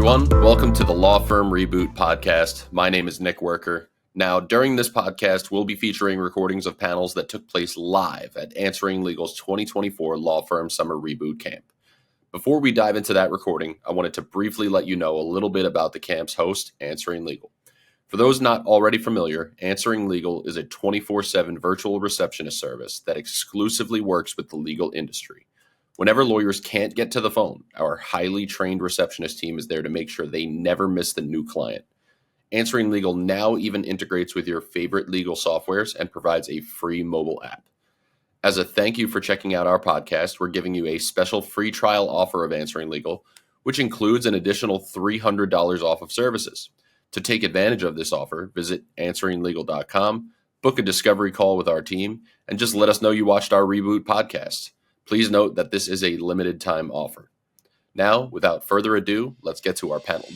everyone. Welcome to the Law Firm Reboot podcast. My name is Nick Werker. Now, during this podcast, we'll be featuring recordings of panels that took place live at Answering Legal's 2024 Law Firm Summer Reboot Camp. Before we dive into that recording, I wanted to briefly let you know a little bit about the camp's host, Answering Legal. For those not already familiar, Answering Legal is a 24/7 virtual receptionist service that exclusively works with the legal industry. Whenever lawyers can't get to the phone, our highly trained receptionist team is there to make sure they never miss the new client. Answering Legal now even integrates with your favorite legal softwares and provides a free mobile app. As a thank you for checking out our podcast, we're giving you a special free trial offer of Answering Legal, which includes an additional $300 off of services. To take advantage of this offer, visit answeringlegal.com, book a discovery call with our team, and just let us know you watched our Reboot podcast. Please note that this is a limited time offer. Now, without further ado, let's get to our panel.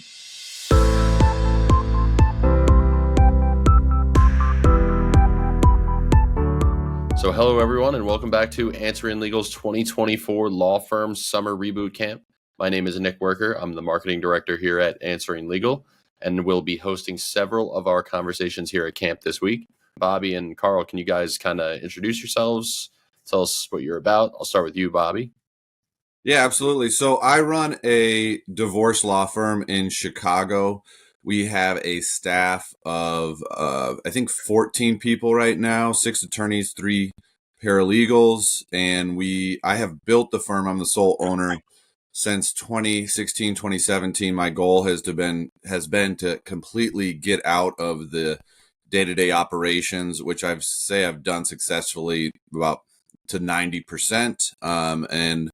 So hello everyone and welcome back to Answering Legal's 2024 Law Firm Summer Reboot Camp. My name is Nick Werker. I'm the marketing director here at Answering Legal and will be hosting several of our conversations here at camp this week. Bobby and Karl, can you guys kind of introduce yourselves? Tell us what you're about. I'll start with you, Bobby. Yeah, absolutely. So I run a divorce law firm in Chicago. We have a staff of, I think, 14 people right now, 6 attorneys, 3 paralegals. And I have built the firm. I'm the sole owner since 2016, 2017. My goal has been to completely get out of the day-to-day operations, which I've done successfully about to 90%. And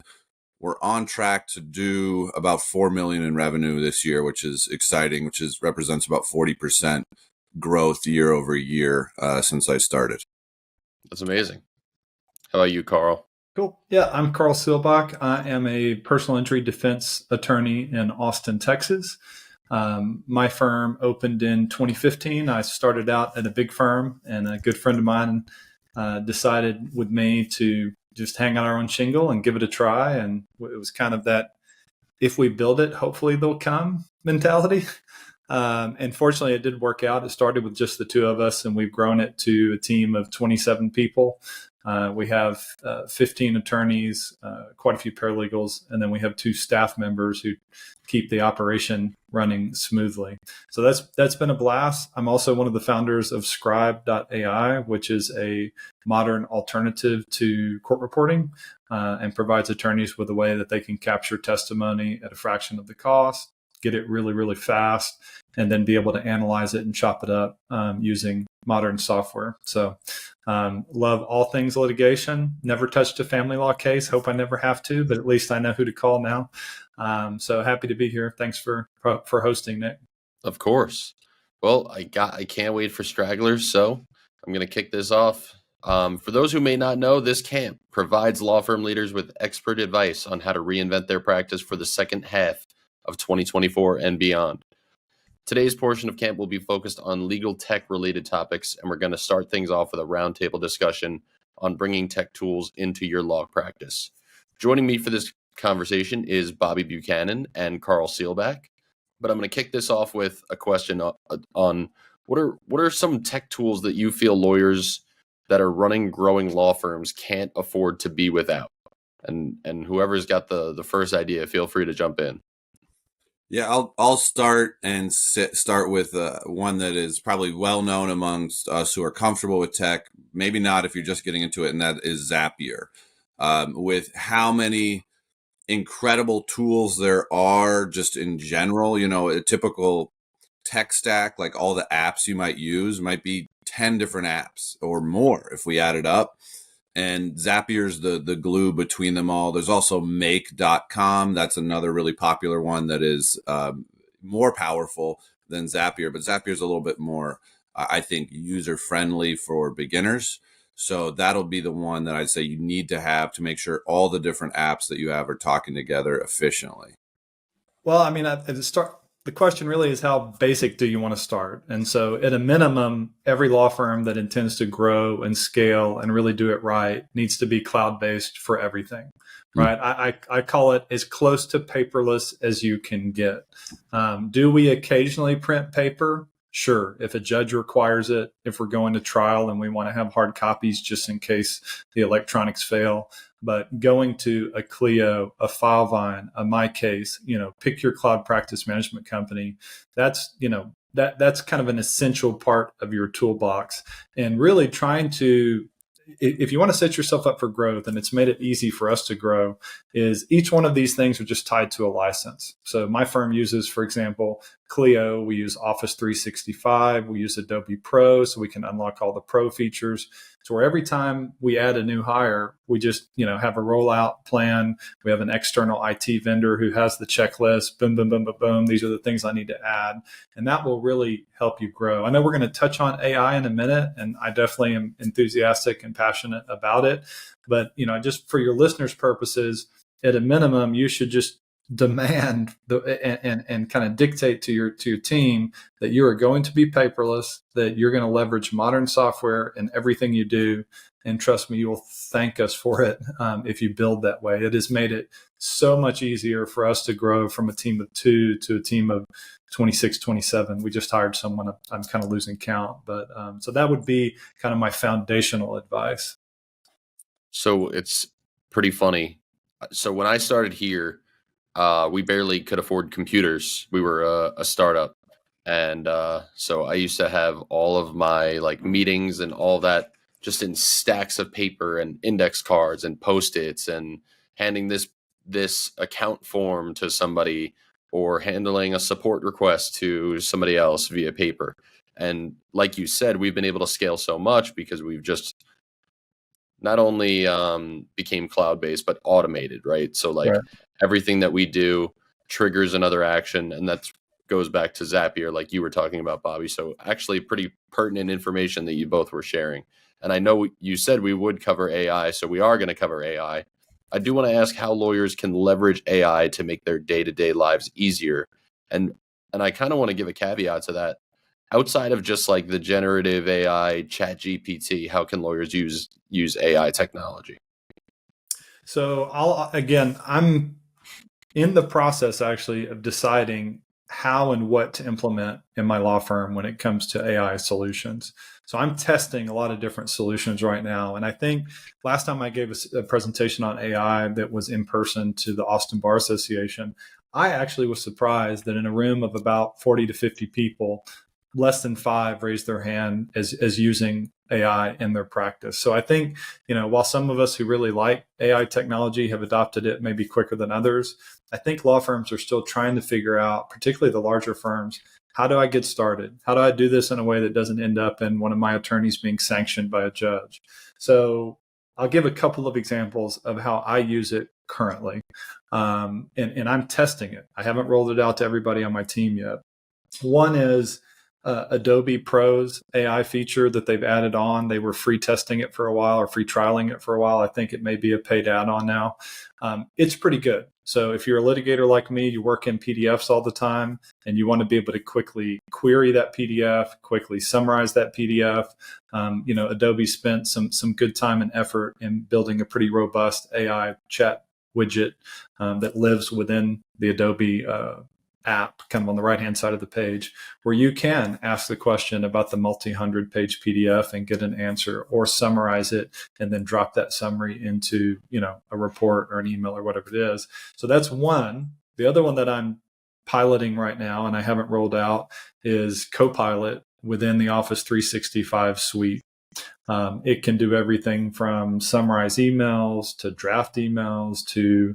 we're on track to do about $4 million in revenue this year, which is exciting, represents about 40% growth year over year since I started. That's amazing. How about you, Karl? Cool. Yeah, I'm Karl Seelbach. I am a personal injury defense attorney in Austin, Texas. My firm opened in 2015. I started out at a big firm, and a good friend of mine decided with me to just hang on our own shingle and give it a try. And it was kind of that, if we build it, hopefully they'll come mentality. And fortunately, it did work out. It started with just the 2 of us, and we've grown it to a team of 27 people. We have 15 attorneys, quite a few paralegals, and then we have 2 staff members who keep the operation running smoothly. So that's been a blast. I'm also one of the founders of Scribe.ai, which is a modern alternative to court reporting and provides attorneys with a way that they can capture testimony at a fraction of the cost, get it really, really fast, and then be able to analyze it and chop it up using modern software. So love all things litigation. Never touched a family law case. Hope I never have to, but at least I know who to call now. So happy to be here. Thanks for hosting, Nick. Of course. Well, I can't wait for stragglers, so I'm going to kick this off. For those who may not know, this camp provides law firm leaders with expert advice on how to reinvent their practice for the second half of 2024 and beyond. Today's portion of camp will be focused on legal tech related topics, and we're going to start things off with a roundtable discussion on bringing tech tools into your law practice. Joining me for this conversation is Bobby Buchanan and Karl Seelbach, but I'm going to kick this off with a question on what are some tech tools that you feel lawyers that are running growing law firms can't afford to be without? And whoever's got the first idea, feel free to jump in. Yeah, I'll start with one that is probably well known amongst us who are comfortable with tech. Maybe not if you're just getting into it, and that is Zapier. With how many incredible tools there are just in general, a typical tech stack, like all the apps you might use, might be 10 different apps or more if we add it up. And Zapier's the glue between them all. There's also make.com. That's another really popular one that is more powerful than Zapier, but Zapier's a little bit more, I think, user-friendly for beginners. So that'll be the one that I'd say you need to have to make sure all the different apps that you have are talking together efficiently. Well, I mean, the question really is, how basic do you want to start? And so at a minimum, every law firm that intends to grow and scale and really do it right needs to be cloud-based for everything, right? I call it as close to paperless as you can get. Do we occasionally print paper? Sure, if a judge requires it, if we're going to trial and we want to have hard copies just in case the electronics fail. But going to a Clio, a Filevine, a MyCase, pick your cloud practice management company. That's kind of an essential part of your toolbox. And really trying to, if you want to set yourself up for growth, and it's made it easy for us to grow, is each one of these things are just tied to a license. So my firm uses, for example, Clio. We use Office 365. We use Adobe Pro, so we can unlock all the Pro features. So where every time we add a new hire, we just have a rollout plan. We have an external IT vendor who has the checklist. Boom, boom, boom, boom, boom. These are the things I need to add, and that will really help you grow. I know we're going to touch on AI in a minute, and I definitely am enthusiastic and passionate about it. But just for your listeners' purposes, at a minimum, you should just demand and kind of dictate to your team that you are going to be paperless, that you're going to leverage modern software in everything you do. And trust me, you will thank us for it if you build that way. It has made it so much easier for us to grow from a team of 2 to a team of 26, 27. We just hired someone. I'm kind of losing count. But so that would be kind of my foundational advice. So it's pretty funny. So when I started here, we barely could afford computers. We were a startup. And so I used to have all of my meetings and all that just in stacks of paper and index cards and Post-its, and handing this account form to somebody or handling a support request to somebody else via paper. And like you said, we've been able to scale so much because we've just not only became cloud-based, but automated, right? So right. Everything that we do triggers another action, and that goes back to Zapier, like you were talking about, Bobby. So actually pretty pertinent information that you both were sharing. And I know you said we would cover AI, so we are going to cover AI. I do want to ask how lawyers can leverage AI to make their day-to-day lives easier. And I kind of want to give a caveat to that. Outside of just the generative AI, ChatGPT, how can lawyers use AI technology? So I'm in the process actually of deciding how and what to implement in my law firm when it comes to AI solutions. So I'm testing a lot of different solutions right now. And I think last time I gave a presentation on AI that was in person to the Austin Bar Association, I actually was surprised that in a room of about 40 to 50 people, less than 5 raised their hand as using AI in their practice. So I think, while some of us who really like AI technology have adopted it maybe quicker than others, I think law firms are still trying to figure out, particularly the larger firms, how do I get started? How do I do this in a way that doesn't end up in one of my attorneys being sanctioned by a judge? So I'll give a couple of examples of how I use it currently. And I'm testing it. I haven't rolled it out to everybody on my team yet. One is Adobe Pro's AI feature that they've added on. They were free testing it for a while, or free trialing it for a while. I think it may be a paid add-on now. It's pretty good. So if you're a litigator like me, you work in PDFs all the time, and you want to be able to quickly query that PDF, quickly summarize that PDF. Adobe spent some good time and effort in building a pretty robust AI chat widget that lives within the Adobe app, kind of on the right-hand side of the page, where you can ask the question about the multi-hundred page PDF and get an answer, or summarize it and then drop that summary into, a report or an email or whatever it is. So that's one. The other one that I'm piloting right now, and I haven't rolled out, is Copilot within the Office 365 suite. It can do everything from summarize emails to draft emails to,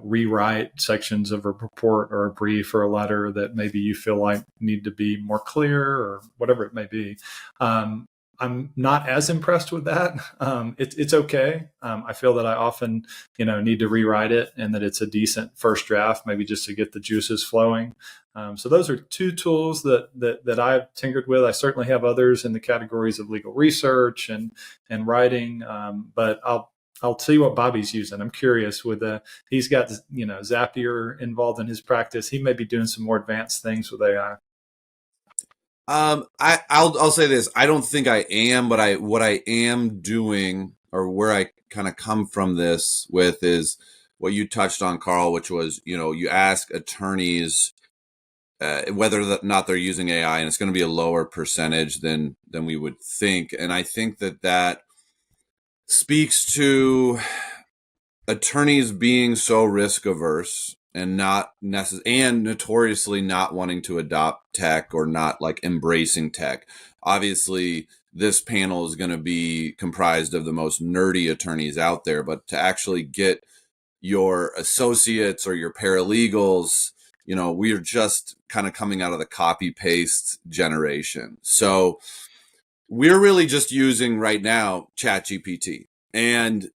rewrite sections of a report or a brief or a letter that maybe you feel like need to be more clear, or whatever it may be. I'm not as impressed with that. It's okay. I feel that I often, need to rewrite it, and that it's a decent first draft, maybe just to get the juices flowing. So those are two tools that I've tinkered with. I certainly have others in the categories of legal research and writing, but I'll I'll see what Bobby's using. I'm curious with he's got, Zapier involved in his practice. He may be doing some more advanced things with AI. I'll say this. I don't think I am, but what I am doing, or where I kind of come from this with, is what you touched on, Karl, which was, you ask attorneys whether or not they're using AI, and it's going to be a lower percentage than we would think. And I think that speaks to attorneys being so risk averse and and notoriously not wanting to adopt tech, or not like embracing tech. Obviously, this panel is going to be comprised of the most nerdy attorneys out there, but to actually get your associates or your paralegals, we are just kind of coming out of the copy paste generation. So we're really just using right now ChatGPT, and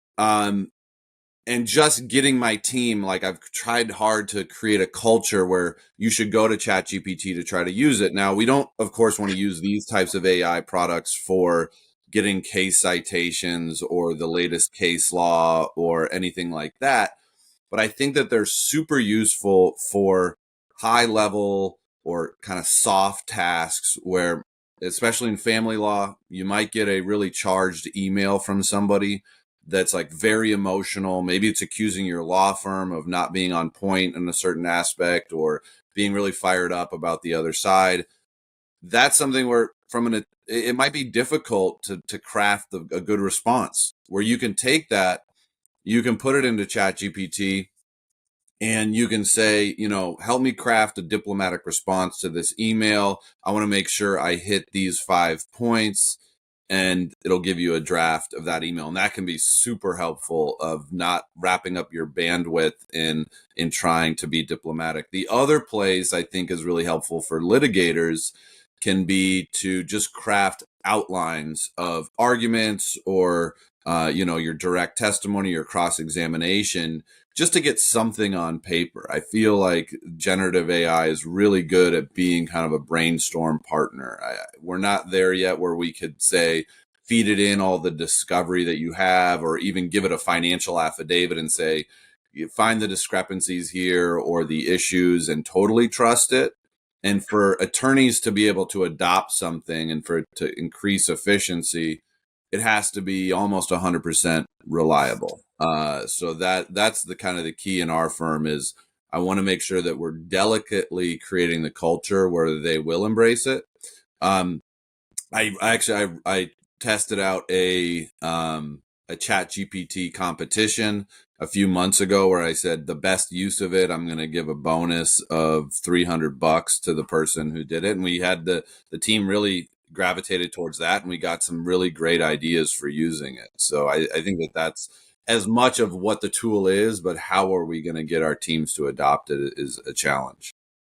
just getting my team, like, I've tried hard to create a culture where you should go to ChatGPT to try to use it. Now, we don't, of course, want to use these types of AI products for getting case citations or the latest case law or anything like that. But I think that they're super useful for high level or kind of soft tasks where, especially in family law, you might get a really charged email from somebody that's like very emotional. Maybe it's accusing your law firm of not being on point in a certain aspect, or being really fired up about the other side. That's something where it might be difficult to craft a good response, where you can take that, you can put it into ChatGPT, and you can say, help me craft a diplomatic response to this email. I want to make sure I hit these 5 points. And it'll give you a draft of that email. And that can be super helpful of not wrapping up your bandwidth in trying to be diplomatic. The other place I think is really helpful for litigators can be to just craft outlines of arguments, or, your direct testimony, your cross-examination, just to get something on paper. I feel like generative AI is really good at being kind of a brainstorm partner. We're not there yet where we could say, feed it in all the discovery that you have, or even give it a financial affidavit and say, you find the discrepancies here or the issues, and totally trust it. And for attorneys to be able to adopt something and for it to increase efficiency, it has to be almost 100% reliable. So that's the kind of the key in our firm is, I want to make sure that we're delicately creating the culture where they will embrace it. I tested out a ChatGPT competition a few months ago, where I said the best use of it, I'm going to give a bonus of $300 to the person who did it. And we had the team really gravitated towards that, and we got some really great ideas for using it. So I think that's as much of what the tool is, but how are we going to get our teams to adopt it is a challenge.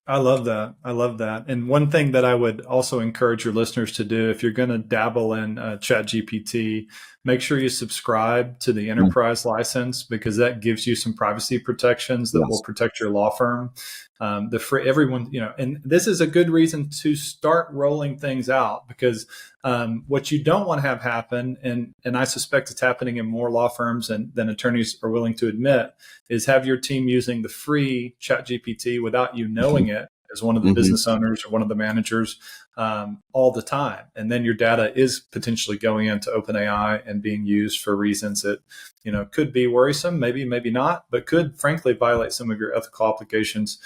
I love that. I love that. And one thing that I would also encourage your listeners to do, if you're going to dabble in ChatGPT, make sure you subscribe to the enterprise license, because that gives you some privacy protections that will protect your law firm. Everyone, and this is a good reason to start rolling things out, because what you don't want to have happen, and I suspect it's happening in more law firms than attorneys are willing to admit, is have your team using the free ChatGPT without you knowing it as one of the business owners or one of the managers all the time. And then your data is potentially going into OpenAI and being used for reasons that, could be worrisome, maybe not, but could frankly violate some of your ethical obligations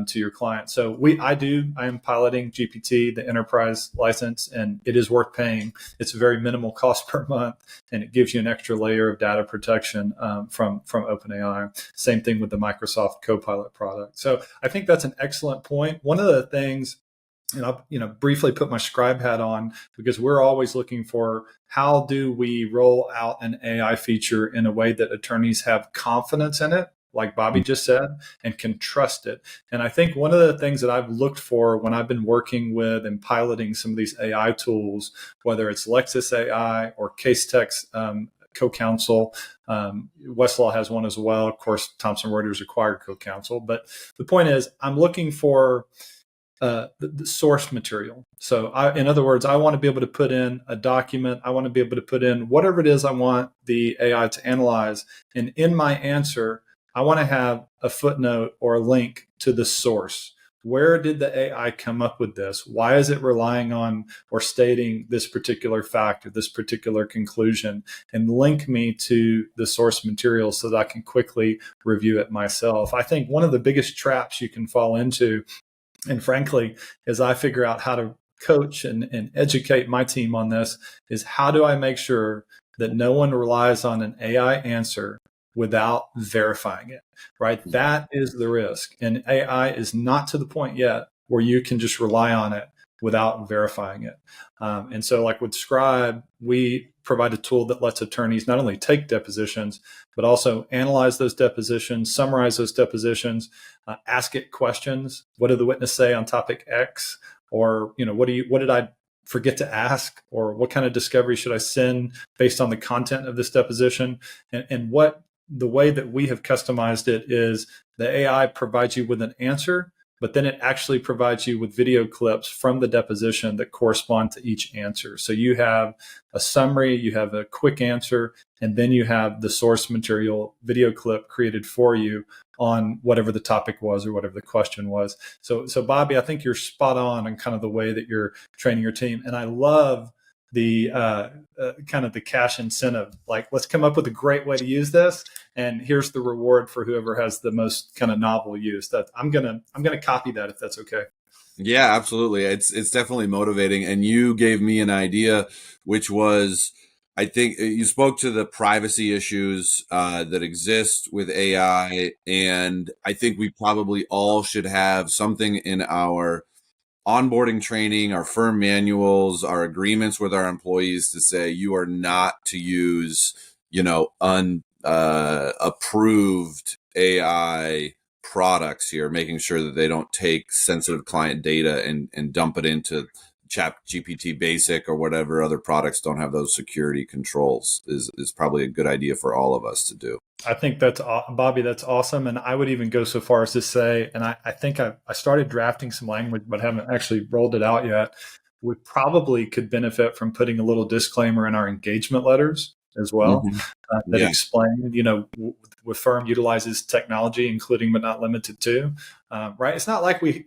to your client. So I am piloting GPT, the enterprise license, and it is worth paying. It's a very minimal cost per month, and it gives you an extra layer of data protection from OpenAI. Same thing with the Microsoft Copilot product. So I think that's an excellent point. One of the things, and I'll briefly put my scribe hat on, because we're always looking for, how do we roll out an AI feature in a way that attorneys have confidence in it, like Bobby just said, and can trust it. And I think one of the things that I've looked for when I've been working with and piloting some of these AI tools, whether it's Lexis AI or Casetext Co-Counsel, Westlaw has one as well. Of course, Thomson Reuters acquired Co-Counsel. But the point is, I'm looking for the source material. So in other words, I want to be able to put in a document. I want to be able to put in whatever it is I want the AI to analyze. And in my answer, I want to have a footnote or a link to the source. Where did the AI come up with this? Why is it relying on or stating this particular fact or this particular conclusion? And link me to the source material so that I can quickly review it myself. I think one of the biggest traps you can fall into, and frankly, as I figure out how to coach and educate my team on this, is how do I make sure that no one relies on an AI answer without verifying it, right? That is the risk. And AI is not to the point yet where you can just rely on it without verifying it. And so like with Scribe, we provide a tool that lets attorneys not only take depositions, but also analyze those depositions, summarize those depositions, ask it questions. What did the witness say on topic X? Or, what did I forget to ask? Or what kind of discovery should I send based on the content of this deposition? And what the way that we have customized it is the AI provides you with an answer, but then it actually provides you with video clips from the deposition that correspond to each answer. So you have a summary, you have a quick answer, and then you have the source material video clip created for you on whatever the topic was or whatever the question was. So Bobby, I think you're spot on kind of the way that you're training your team. And I love the kind of the cash incentive, like let's come up with a great way to use this, and here's the reward for whoever has the most kind of novel use. That I'm gonna copy that if that's okay. Yeah, absolutely. It's definitely motivating. And you gave me an idea, which was, I think you spoke to the privacy issues that exist with AI, and I think we probably all should have something in our onboarding training, our firm manuals, our agreements with our employees to say you are not to use, approved AI products here, making sure that they don't take sensitive client data and dump it into Chat GPT Basic or whatever other products don't have those security controls is probably a good idea for all of us to do. I think that's, Bobby, that's awesome. And I would even go so far as to say, and I think I started drafting some language, but haven't actually rolled it out yet. We probably could benefit from putting a little disclaimer in our engagement letters as well, that explain, the firm utilizes technology, including but not limited to, right? It's not like the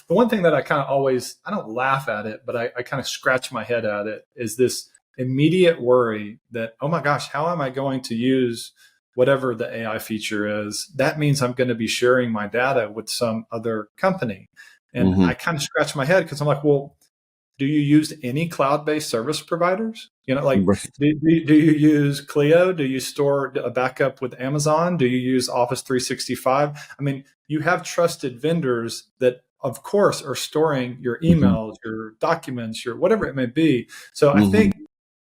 one thing that I kind of always, I don't laugh at it, but I kind of scratch my head at it, is this immediate worry that, oh my gosh, how am I going to use whatever the AI feature is? That means I'm going to be sharing my data with some other company. And I kind of scratch my head because I'm like, well, do you use any cloud-based service providers? Do you use Clio? Do you store a backup with Amazon? Do you use Office 365? I mean, you have trusted vendors that, of course, are storing your emails, your documents, your whatever it may be. So I think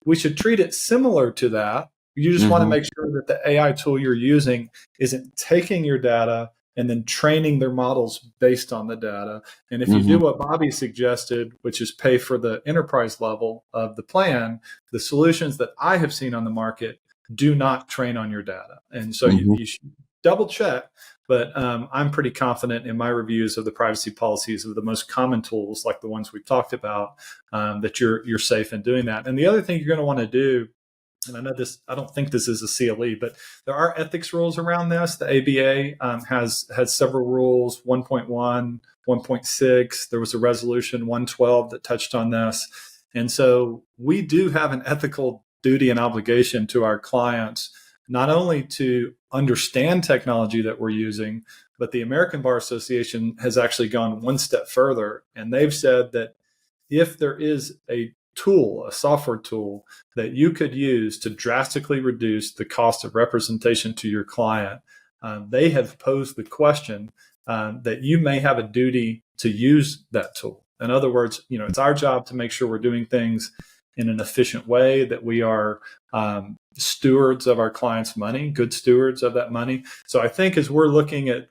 we should treat it similar to that. You just want to make sure that the AI tool you're using isn't taking your data and then training their models based on the data. And if you do what Bobby suggested, which is pay for the enterprise level of the plan, the solutions that I have seen on the market do not train on your data. And so you should double check. But I'm pretty confident in my reviews of the privacy policies of the most common tools, like the ones we've talked about, that you're safe in doing that. And the other thing you're going to want to do, and I know this, I don't think this is a CLE, but there are ethics rules around this. The ABA has several rules, 1.1, 1.6. There was a resolution 112 that touched on this. And so we do have an ethical duty and obligation to our clients, not only to understand technology that we're using, but the American Bar Association has actually gone one step further. And they've said that if there is a tool, a software tool that you could use to drastically reduce the cost of representation to your client, they have posed the question that you may have a duty to use that tool. In other words, it's our job to make sure we're doing things in an efficient way, that we are stewards of our clients' money, good stewards of that money. So I think as we're looking at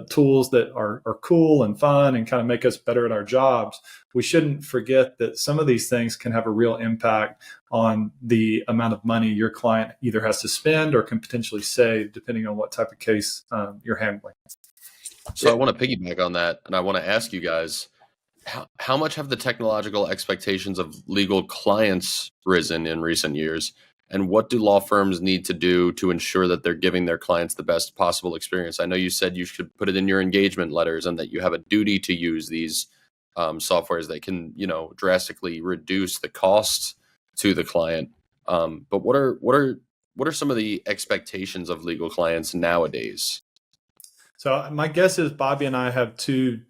tools that are cool and fun and kind of make us better at our jobs, we shouldn't forget that some of these things can have a real impact on the amount of money your client either has to spend or can potentially save, depending on what type of case you're handling. So I want to piggyback on that, and I want to ask you guys, How much have the technological expectations of legal clients risen in recent years? And what do law firms need to do to ensure that they're giving their clients the best possible experience? I know you said you should put it in your engagement letters and that you have a duty to use these softwares that can, drastically reduce the costs to the client. But what are some of the expectations of legal clients nowadays? So my guess is Bobby and I have two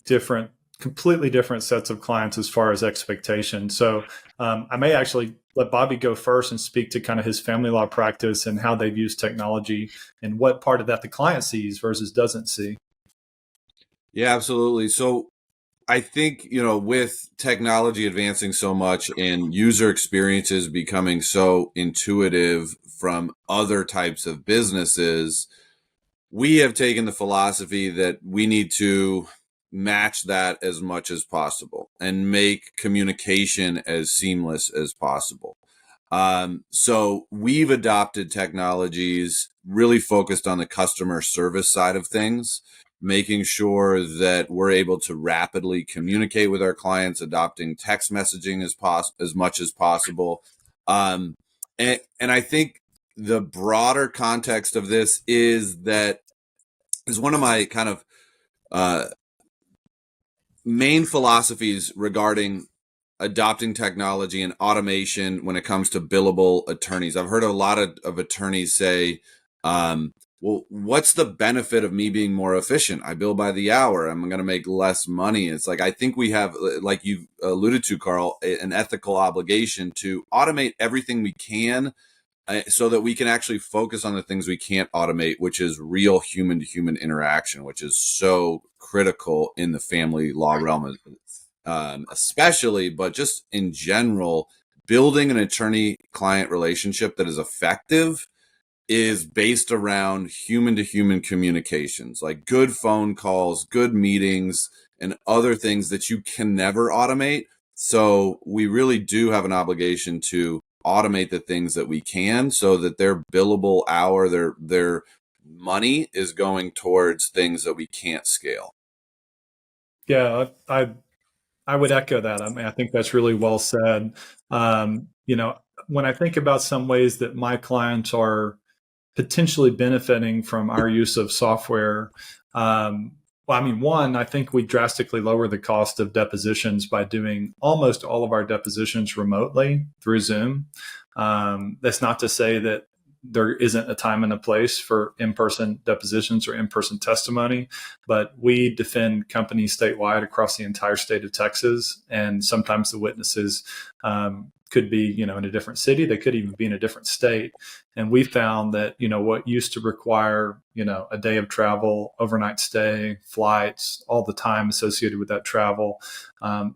completely different sets of clients as far as expectations. So I may actually let Bobby go first and speak to kind of his family law practice and how they've used technology and what part of that the client sees versus doesn't see. Yeah, absolutely. So I think, with technology advancing so much and user experiences becoming so intuitive from other types of businesses, we have taken the philosophy that we need to match that as much as possible and make communication as seamless as possible. So we've adopted technologies really focused on the customer service side of things, making sure that we're able to rapidly communicate with our clients, adopting text messaging as much as possible. And I think the broader context of this is one of my kind of main philosophies regarding adopting technology and automation when it comes to billable attorneys. I've heard a lot of attorneys say, well, what's the benefit of me being more efficient? I bill by the hour. I'm going to make less money. It's like, I think we have, like you alluded to, Karl, an ethical obligation to automate everything we can so that we can actually focus on the things we can't automate, which is real human to human interaction, which is so critical in the family law realm, especially, but just in general, building an attorney-client relationship that is effective is based around human to human communications, like good phone calls, good meetings, and other things that you can never automate. So we really do have an obligation to automate the things that we can so that their billable hour, their money is going towards things that we can't scale. Yeah, I would echo that. I mean, I think that's really well said. When I think about some ways that my clients are potentially benefiting from our use of software, one, I think we drastically lower the cost of depositions by doing almost all of our depositions remotely through Zoom. That's not to say that there isn't a time and a place for in-person depositions or in-person testimony, but we defend companies statewide across the entire state of Texas. And sometimes the witnesses could be, in a different city. They could even be in a different state. And we found that, what used to require, a day of travel, overnight stay, flights, all the time associated with that travel,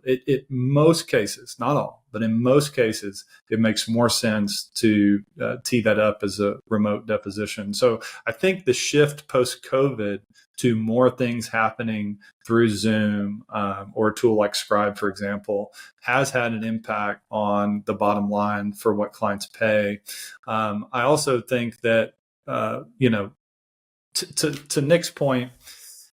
it most cases, not all, but in most cases, it makes more sense to tee that up as a remote deposition. So I think the shift post-COVID to more things happening through Zoom or a tool like Scribe, for example, has had an impact on the bottom line for what clients pay. I also think that, to Nick's point,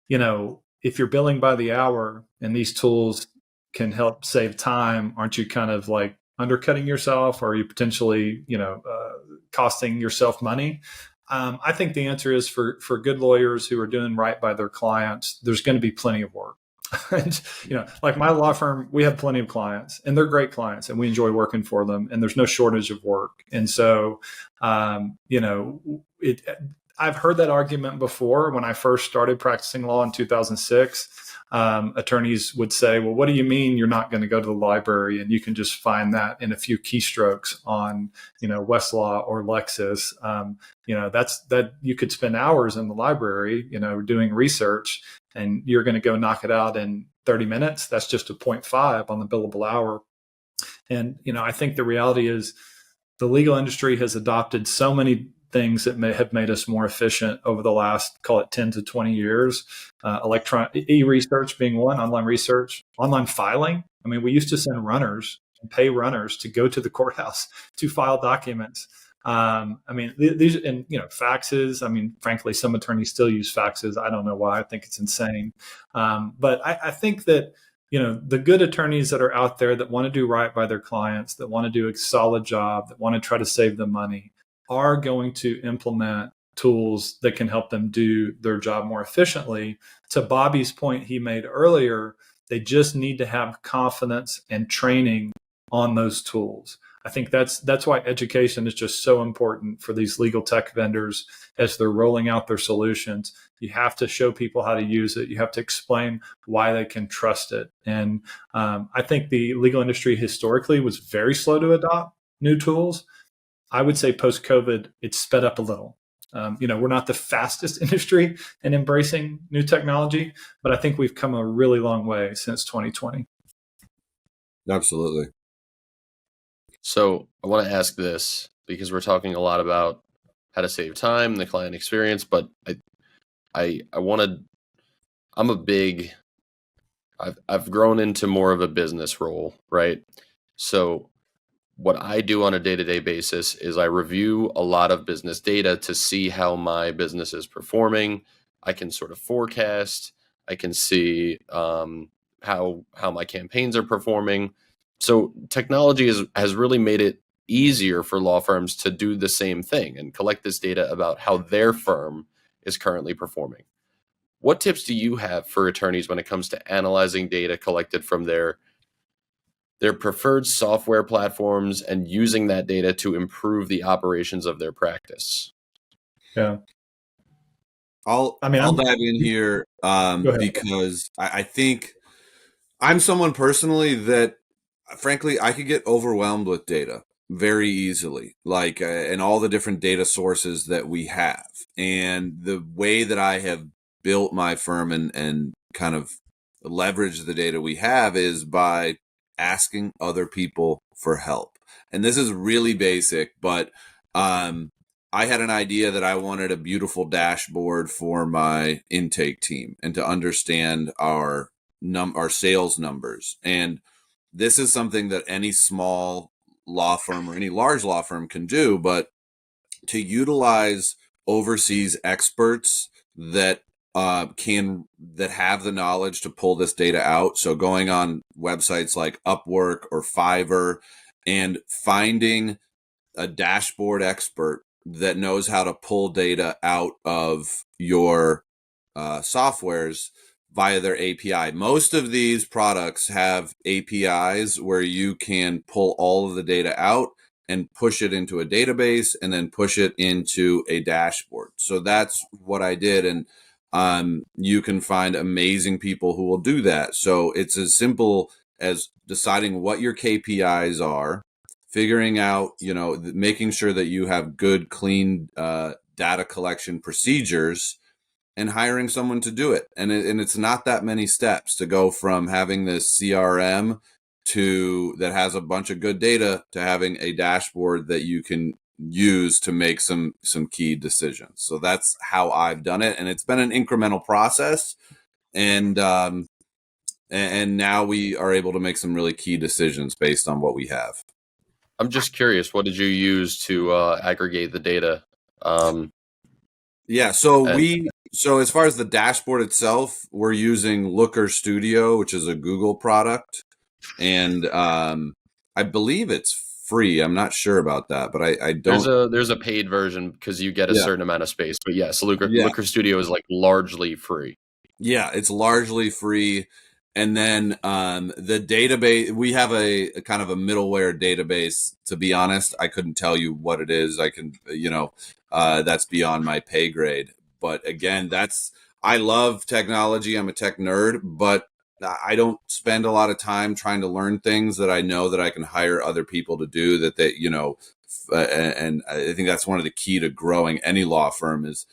if you're billing by the hour and these tools can help save time, aren't you kind of like undercutting yourself, or are you potentially, costing yourself money? I think the answer is for good lawyers who are doing right by their clients, there's going to be plenty of work. And, like my law firm, we have plenty of clients and they're great clients and we enjoy working for them and there's no shortage of work. And so, I've heard that argument before. When I first started practicing law in 2006, attorneys would say, well, what do you mean you're not going to go to the library and you can just find that in a few keystrokes on, Westlaw or Lexis? That you could spend hours in the library, doing research, and you're going to go knock it out in 30 minutes. That's just a 0.5 on the billable hour. And, I think the reality is the legal industry has adopted so many things that may have made us more efficient over the last, call it 10 to 20 years. E-research being one, online research, online filing. I mean, we used to send runners and pay runners to go to the courthouse to file documents. These, and, faxes. I mean, frankly, some attorneys still use faxes. I don't know why. I think it's insane. But I think that, the good attorneys that are out there that want to do right by their clients, that want to do a solid job, that want to try to save them money, are going to implement tools that can help them do their job more efficiently. To Bobby's point he made earlier, they just need to have confidence and training on those tools. I think that's why education is just so important for these legal tech vendors as they're rolling out their solutions. You have to show people how to use it. You have to explain why they can trust it. And I think the legal industry historically was very slow to adopt new tools. I would say post-COVID, it's sped up a little. We're not the fastest industry in embracing new technology, but I think we've come a really long way since 2020. Absolutely. So I want to ask this because we're talking a lot about how to save time, the client experience, but I've grown into more of a business role, right? So what I do on a day-to-day basis is I review a lot of business data to see how my business is performing. I can sort of forecast. I can see how my campaigns are performing. So technology has really made it easier for law firms to do the same thing and collect this data about how their firm is currently performing. What tips do you have for attorneys when it comes to analyzing data collected from their preferred software platforms and using that data to improve the operations of their practice? Yeah. I'll dive in here because I think I'm someone personally that, frankly, I could get overwhelmed with data very easily, like and all the different data sources that we have. And the way that I have built my firm and kind of leverage the data we have is by asking other people for help. And this is really basic, but I had an idea that I wanted a beautiful dashboard for my intake team and to understand our sales numbers. And this is something that any small law firm or any large law firm can do, but to utilize overseas experts that have the knowledge to pull this data out. So going on websites like Upwork or Fiverr and finding a dashboard expert that knows how to pull data out of your softwares via their API. Most of these products have APIs where you can pull all of the data out and push it into a database and then push it into a dashboard. So that's what I did. And you can find amazing people who will do that. So it's as simple as deciding what your KPIs are, figuring out, making sure that you have good, clean data collection procedures, and hiring someone to do it. And it's not that many steps to go from having this CRM that has a bunch of good data to having a dashboard that you can use to make some key decisions. So that's how I've done it. And it's been an incremental process. And now we are able to make some really key decisions based on what we have. I'm just curious, what did you use to aggregate the data? So as far as the dashboard itself, we're using Looker Studio, which is a Google product. And I believe it's free. I'm not sure about that, but I don't. There's a paid version because you get a certain amount of space. But yes, Looker Studio is like largely free. Yeah, it's largely free. And then the database, we have a kind of a middleware database. To be honest, I couldn't tell you what it is. I can, that's beyond my pay grade. But again, I love technology. I'm a tech nerd, but I don't spend a lot of time trying to learn things that I know that I can hire other people to do and I think that's one of the key to growing any law firm is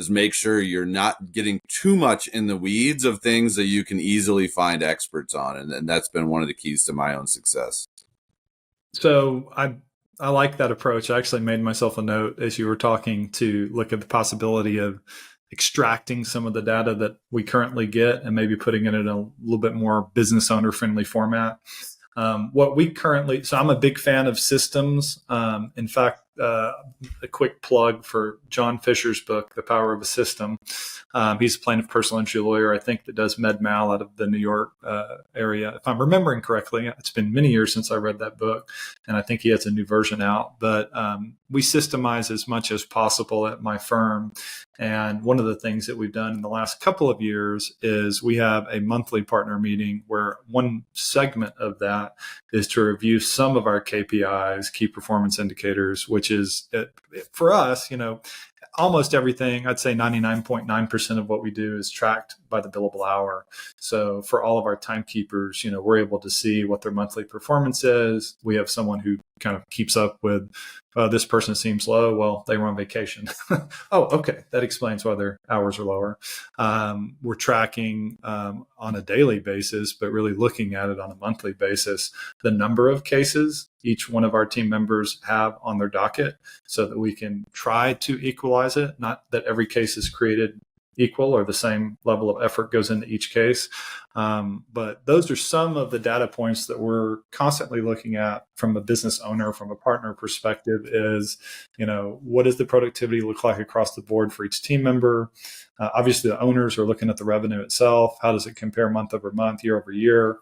make sure you're not getting too much in the weeds of things that you can easily find experts on. And that's been one of the keys to my own success. So I like that approach. I actually made myself a note as you were talking to look at the possibility of extracting some of the data that we currently get and maybe putting it in a little bit more business owner friendly format. So I'm a big fan of systems. In fact, a quick plug for John Fisher's book, The Power of a System. He's a plaintiff personal injury lawyer, I think, that does med mal out of the New York area. If I'm remembering correctly, it's been many years since I read that book, and I think he has a new version out. But we systemize as much as possible at my firm. And one of the things that we've done in the last couple of years is we have a monthly partner meeting where one segment of that is to review some of our KPIs, key performance indicators, which is for us, almost everything, I'd say 99.9% of what we do is tracked by the billable hour. So for all of our timekeepers, we're able to see what their monthly performance is. We have someone who kind of keeps up with, this person seems low. Well, they were on vacation. Oh, okay. That explains why their hours are lower. We're tracking on a daily basis, but really looking at it on a monthly basis, the number of cases each one of our team members have on their docket so that we can try to equalize it. Not that every case is created equal or the same level of effort goes into each case. But those are some of the data points that we're constantly looking at from a business owner, from a partner perspective is, what does the productivity look like across the board for each team member? Obviously, the owners are looking at the revenue itself. How does it compare month over month, year over year?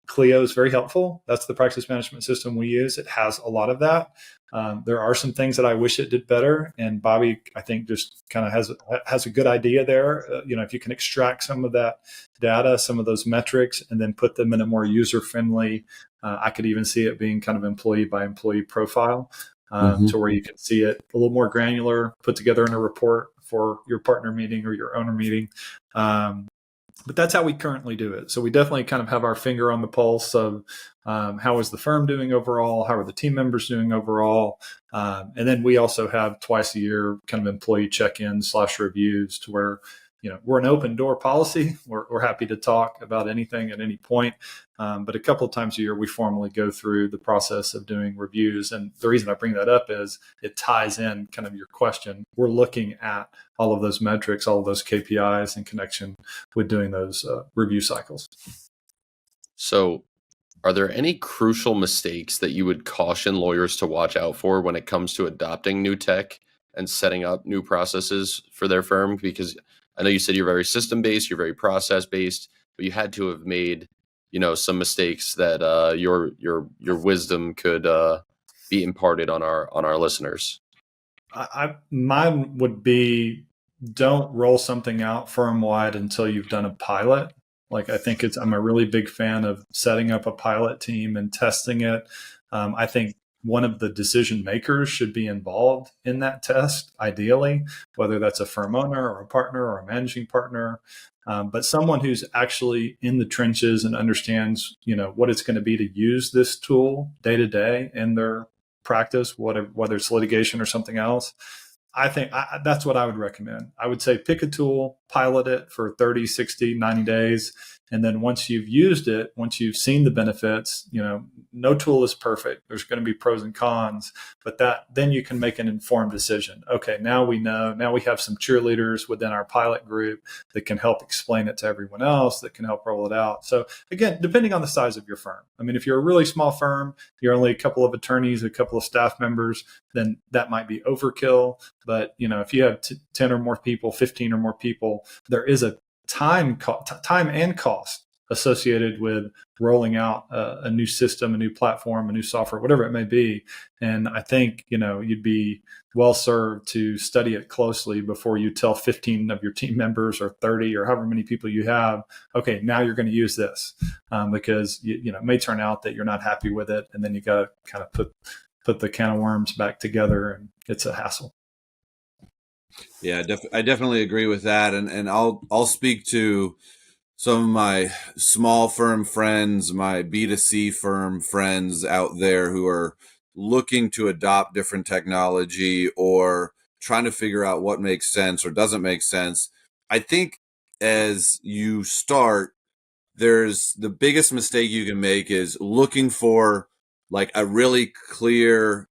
Clio is very helpful. That's the practice management system we use. It has a lot of that. There are some things that I wish it did better. And Bobby, I think, just kind of has a good idea there. If you can extract some of that data, some of those metrics, and then put them in a more user-friendly, I could even see it being kind of employee by employee profile to where you can see it a little more granular, put together in a report for your partner meeting or your owner meeting. But that's how we currently do it. So we definitely kind of have our finger on the pulse of how is the firm doing overall? How are the team members doing overall? And then we also have twice a year kind of employee check-ins / reviews to where, we're an open door policy. We're happy to talk about anything at any point. But a couple of times a year, we formally go through the process of doing reviews. And the reason I bring that up is it ties in kind of your question. We're looking at all of those metrics, all of those KPIs in connection with doing those review cycles. So are there any crucial mistakes that you would caution lawyers to watch out for when it comes to adopting new tech and setting up new processes for their firm? Because I know you said you're very system-based, you're very process-based, but you had to have made, some mistakes that your wisdom could be imparted on our listeners. Mine would be, don't roll something out firm-wide until you've done a pilot. Like, I think I'm a really big fan of setting up a pilot team and testing it. I think one of the decision makers should be involved in that test, ideally, whether that's a firm owner or a partner or a managing partner, but someone who's actually in the trenches and understands, what it's going to be to use this tool day to day in their practice, whether it's litigation or something else. I think that's what I would recommend. I would say pick a tool, pilot it for 30, 60, 90 days. And then once you've used it, once you've seen the benefits, no tool is perfect. There's going to be pros and cons, but then you can make an informed decision. Okay, now we know, now we have some cheerleaders within our pilot group that can help explain it to everyone else, that can help roll it out. So again, depending on the size of your firm. I mean, if you're a really small firm, you're only a couple of attorneys, a couple of staff members, then that might be overkill. But, if you have 10 or more people, 15 or more people, there is a time and cost associated with rolling out a new system, a new platform, a new software, whatever it may be. And I think, you'd be well served to study it closely before you tell 15 of your team members or 30 or however many people you have, okay, now you're going to use this because it may turn out that you're not happy with it. And then you got to kind of put the can of worms back together, and it's a hassle. Yeah, I definitely agree with that. And I'll speak to some of my small firm friends, my B2C firm friends out there who are looking to adopt different technology or trying to figure out what makes sense or doesn't make sense. I think as you start, there's the biggest mistake you can make is looking for like a really clear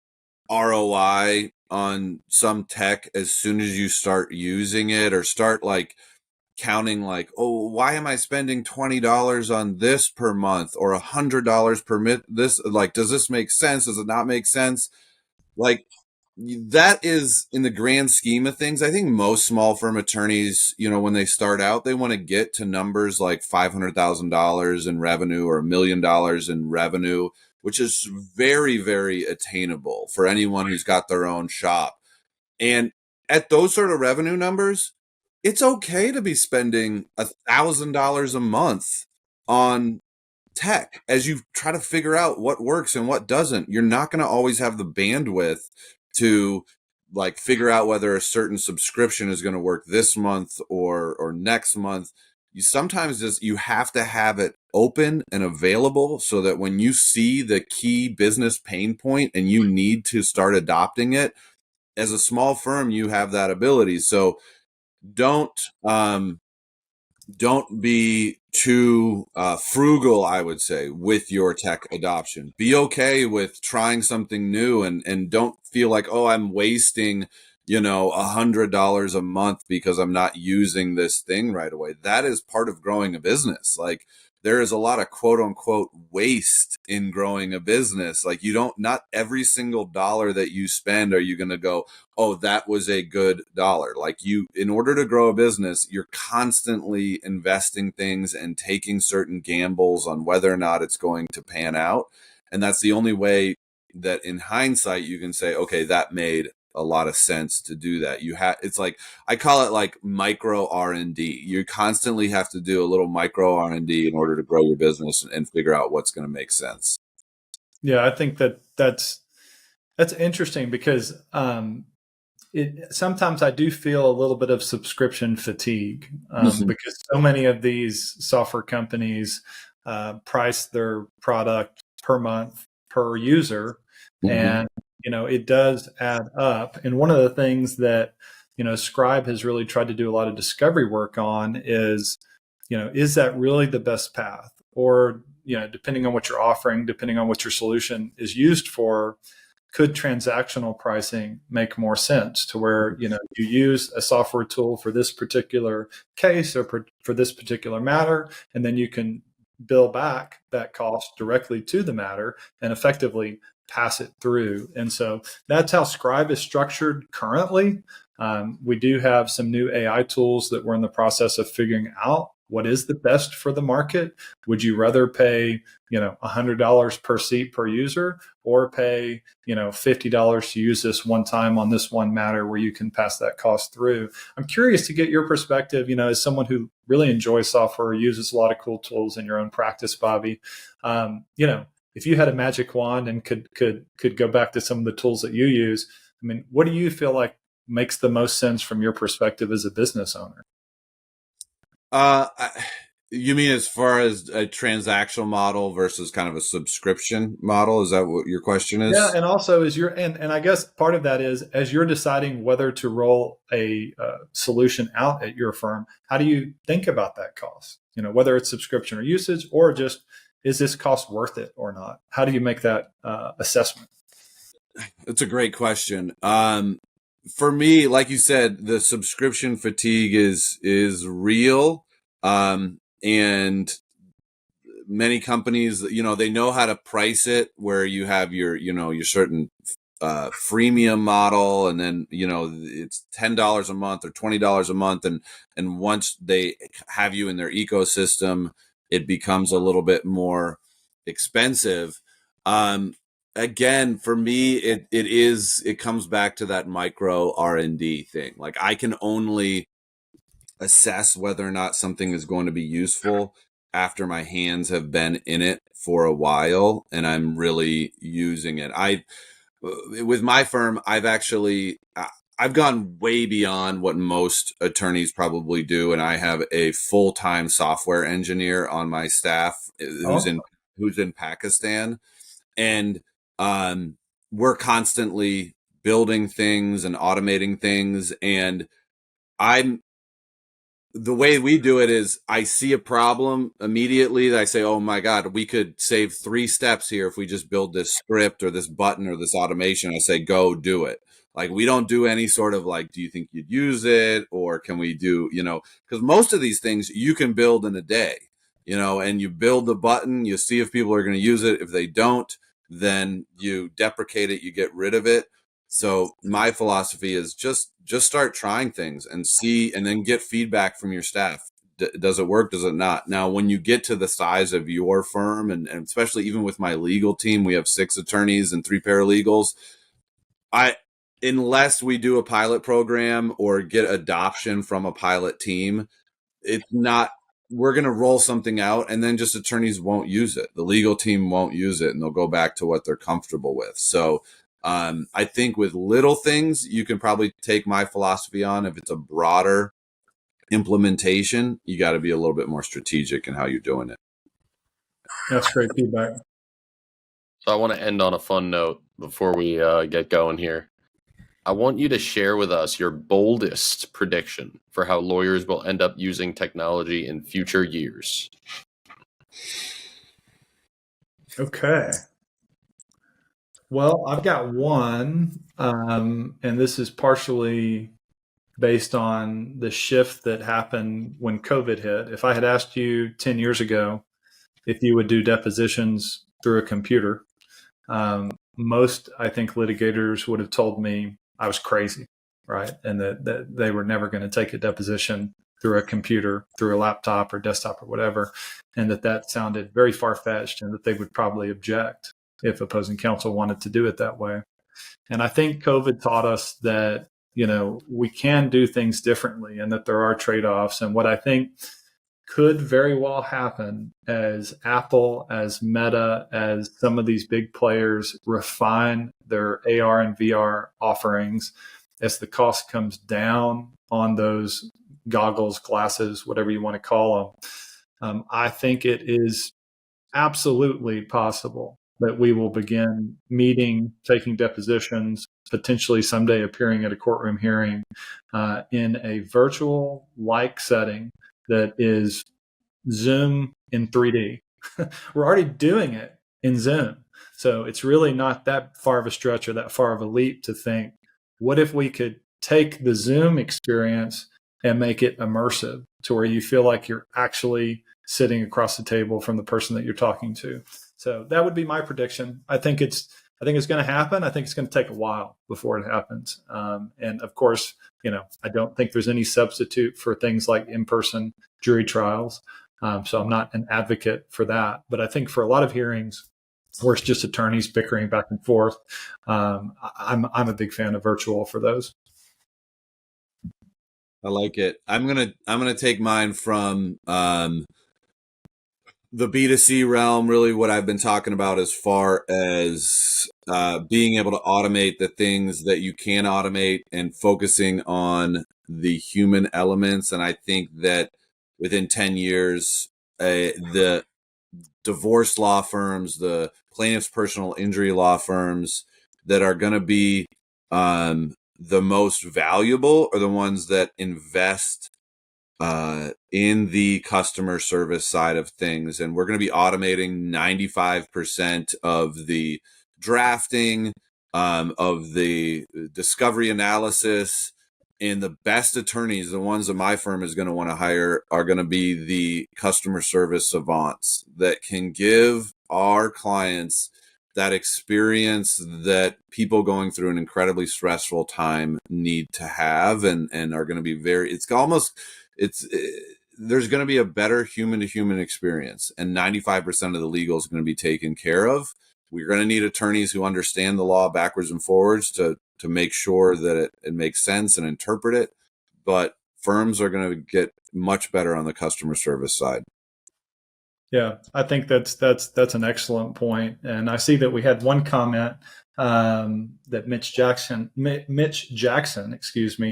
ROI on some tech as soon as you start using it, or start like counting like, oh, why am I spending $20 on this per month or $100 per this? Like, does this make sense? Does it not make sense? Like, that is, in the grand scheme of things, I think most small firm attorneys, when they start out, they want to get to numbers like $500,000 in revenue or $1 million in revenue, which is very, very attainable for anyone who's got their own shop. And at those sort of revenue numbers, it's okay to be spending $1,000 a month on tech as you try to figure out what works and what doesn't. You're not going to always have the bandwidth to like figure out whether a certain subscription is going to work this month or next month. You sometimes you have to have it open and available so that when you see the key business pain point and you need to start adopting it, as a small firm, you have that ability. So don't be too frugal, I would say, with your tech adoption. Be okay with trying something new and don't feel like, oh, I'm wasting, $100 a month because I'm not using this thing right away. That is part of growing a business. Like, there is a lot of quote unquote waste in growing a business. Like, not every single dollar that you spend are you going to go, oh, that was a good dollar. Like, in order to grow a business, you're constantly investing things and taking certain gambles on whether or not it's going to pan out. And that's the only way that in hindsight you can say, okay, that made a lot of sense to do that. It's like, I call it like micro R&D. You constantly have to do a little micro R&D in order to grow your business and figure out what's going to make sense. Yeah, I think that's interesting because sometimes I do feel a little bit of subscription fatigue because so many of these software companies price their product per month per user, and it does add up. And one of the things that Scribe has really tried to do a lot of discovery work on is that really the best path? Or depending on what you're offering, depending on what your solution is used for, could transactional pricing make more sense to where you use a software tool for this particular case or for this particular matter, and then you can bill back that cost directly to the matter and effectively pass it through. And so that's how Scribe is structured currently. We do have some new AI tools that we're in the process of figuring out what is the best for the market. Would you rather pay, $100 per seat per user, or pay, $50 to use this one time on this one matter where you can pass that cost through? I'm curious to get your perspective, as someone who really enjoys software, uses a lot of cool tools in your own practice, Bobby. If you had a magic wand and could go back to some of the tools that you use, what do you feel like makes the most sense from your perspective as a business owner? You mean as far as a transactional model versus kind of a subscription model? Is that what your question is? Yeah, and also and I guess part of that is, as you're deciding whether to roll a solution out at your firm, how do you think about that cost? Whether it's subscription or usage, or just, is this cost worth it or not? How do you make that assessment? It's a great question. For me, like you said, the subscription fatigue is real. And many companies, they know how to price it, where you have your certain freemium model, and then it's $10 a month or $20 a month, and once they have you in their ecosystem, it becomes a little bit more expensive. Again, for me, it comes back to that micro R&D thing. Like, I can only assess whether or not something is going to be useful after my hands have been in it for a while and I'm really using it. With my firm, I've gone way beyond what most attorneys probably do, and I have a full-time software engineer on my staff who's in Pakistan, and we're constantly building things and automating things. And the way we do it is, I see a problem immediately that I say, oh my God, we could save 3 steps here if we just build this script or this button or this automation. I say, go do it. Like, we don't do any sort of like, do you think you'd use it? Or can we do, because most of these things you can build in a day, and you build the button, you see if people are going to use it. If they don't, then you deprecate it, you get rid of it. So my philosophy is just start trying things and see, and then get feedback from your staff. Does it work? Does it not? Now, when you get to the size of your firm, and especially even with my legal team, we have 6 attorneys and 3 paralegals. Unless we do a pilot program or get adoption from a pilot team, it's not, we're going to roll something out and then just attorneys won't use it. The legal team won't use it and they'll go back to what they're comfortable with. So I think with little things, you can probably take my philosophy on. If it's a broader implementation, you got to be a little bit more strategic in how you're doing it. That's great feedback. So I want to end on a fun note before we get going here. I want you to share with us your boldest prediction for how lawyers will end up using technology in future years. Okay. Well, I've got one, and this is partially based on the shift that happened when COVID hit. If I had asked you 10 years ago if you would do depositions through a computer, most, I think, litigators would have told me I was crazy, right? And that they were never going to take a deposition through a computer, through a laptop or desktop or whatever, and that sounded very far-fetched and that they would probably object if opposing counsel wanted to do it that way. And I think COVID taught us that, we can do things differently and that there are trade-offs. And what I think could very well happen as Apple, as Meta, as some of these big players refine their AR and VR offerings, as the cost comes down on those goggles, glasses, whatever you want to call them, I think it is absolutely possible that we will begin meeting, taking depositions, potentially someday appearing at a courtroom hearing in a virtual-like setting that is Zoom in 3D. We're already doing it in Zoom. So it's really not that far of a stretch or that far of a leap to think, what if we could take the Zoom experience and make it immersive to where you feel like you're actually sitting across the table from the person that you're talking to. So that would be my prediction. I think it's going to happen. I think it's going to take a while before it happens. And of course, I don't think there's any substitute for things like in-person jury trials. So I'm not an advocate for that. But I think for a lot of hearings where it's just attorneys bickering back and forth, I'm a big fan of virtual for those. I like it. I'm gonna take mine from the B2C realm, really what I've been talking about as far as being able to automate the things that you can automate and focusing on the human elements. And I think that within 10 years, the divorce law firms, the plaintiff's personal injury law firms that are going to be the most valuable are the ones that invest in the customer service side of things. And we're going to be automating 95% of the drafting, of the discovery analysis. And the best attorneys, the ones that my firm is going to want to hire, are going to be the customer service savants that can give our clients that experience that people going through an incredibly stressful time need to have, and are going to be there's going to be a better human to human experience, and 95% of the legal is going to be taken care of. We're going to need attorneys who understand the law backwards and forwards to make sure that it makes sense and interpret it. But firms are going to get much better on the customer service side. Yeah, I think that's an excellent point. And I see that we had one comment that Mitch Jackson,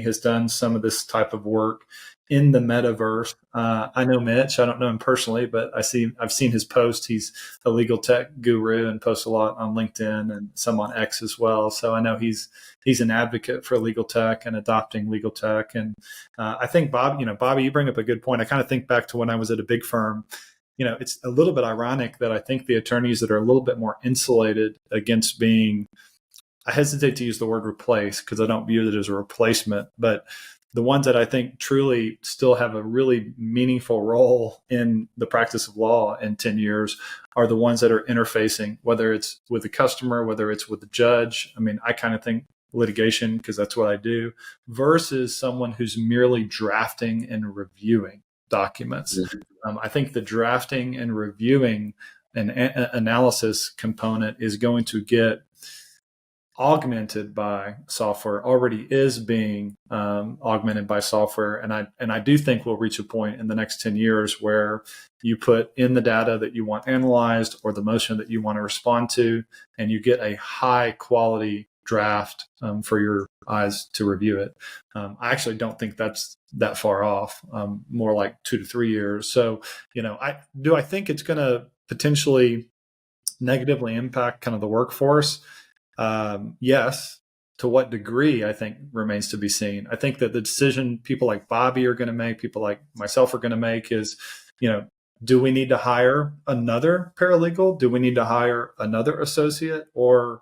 has done some of this type of work in the metaverse. I know Mitch. I don't know him personally, but I've seen his post. He's a legal tech guru and posts a lot on LinkedIn and some on X as well. So I know he's an advocate for legal tech and adopting legal tech. And I think Bobby, you bring up a good point. I kind of think back to when I was at a big firm. It's a little bit ironic that I think the attorneys that are a little bit more insulated against being, I hesitate to use the word replace because I don't view it as a replacement, but the ones that I think truly still have a really meaningful role in the practice of law in 10 years are the ones that are interfacing, whether it's with the customer, whether it's with the judge. I mean, I kind of think litigation because that's what I do, versus someone who's merely drafting and reviewing documents. I think the drafting and reviewing and analysis component is going to get augmented by software, already is being augmented by software. And I do think we'll reach a point in the next 10 years where you put in the data that you want analyzed or the motion that you want to respond to, and you get a high quality draft for your eyes to review it. I actually don't think that's that far off, more like 2 to 3 years. So, I think it's going to potentially negatively impact kind of the workforce? Yes. To what degree, I think, remains to be seen. I think that the decision people like Bobby are going to make, people like myself are going to make is, do we need to hire another paralegal? Do we need to hire another associate? Or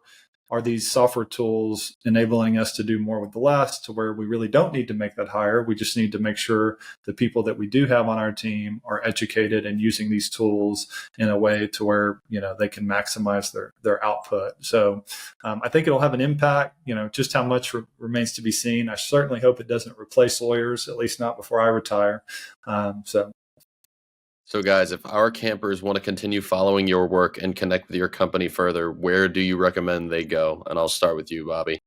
are these software tools enabling us to do more with the less, to where we really don't need to make that hire? We just need to make sure the people that we do have on our team are educated and using these tools in a way to where, they can maximize their output. So I think it'll have an impact. Just how much remains to be seen. I certainly hope it doesn't replace lawyers, at least not before I retire. So guys, if our campers want to continue following your work and connect with your company further, where do you recommend they go? And I'll start with you, Bobby.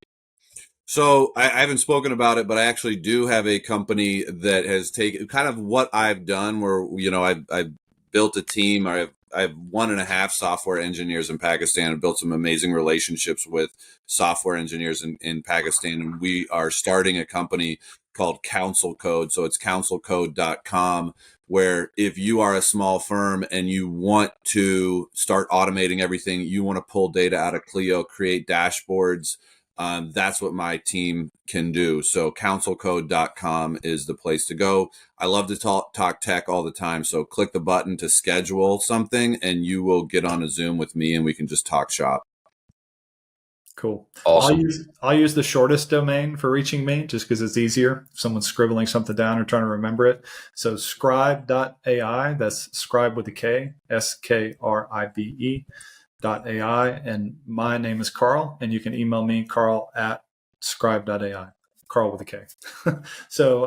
So I haven't spoken about it, but I actually do have a company that has taken kind of what I've done where, I've built a team. I have 1.5 software engineers in Pakistan and built some amazing relationships with software engineers in Pakistan. And we are starting a company called Counsel Code. So it's counselcode.com, where if you are a small firm and you want to start automating everything, you want to pull data out of Clio, create dashboards, that's what my team can do. So counselcode.com is the place to go. I love to talk tech all the time. So click the button to schedule something and you will get on a Zoom with me and we can just talk shop. Cool. Awesome. I'll use the shortest domain for reaching me just because it's easier if someone's scribbling something down or trying to remember it. So scribe.ai, that's scribe with a K, SKRIBE.ai. And my name is Karl, and you can email me, Karl@scribe.ai. Karl with a K. So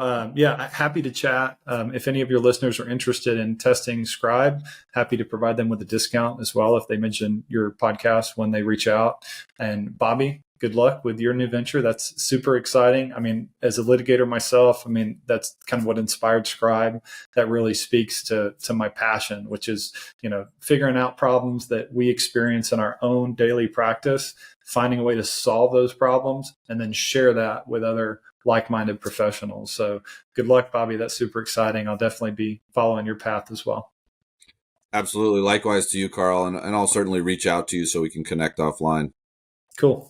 happy to chat. If any of your listeners are interested in testing Scribe, happy to provide them with a discount as well if they mention your podcast when they reach out. And Bobby, good luck with your new venture. That's super exciting. I mean, as a litigator myself, that's kind of what inspired Scribe. That really speaks to my passion, which is, figuring out problems that we experience in our own daily practice, finding a way to solve those problems, and then share that with other like-minded professionals. So good luck, Bobby. That's super exciting. I'll definitely be following your path as well. Absolutely. Likewise to you, Karl. And I'll certainly reach out to you so we can connect offline. Cool.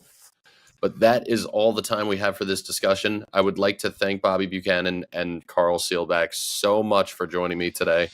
But that is all the time we have for this discussion. I would like to thank Bobby Buchanan and Karl Seelbach so much for joining me today.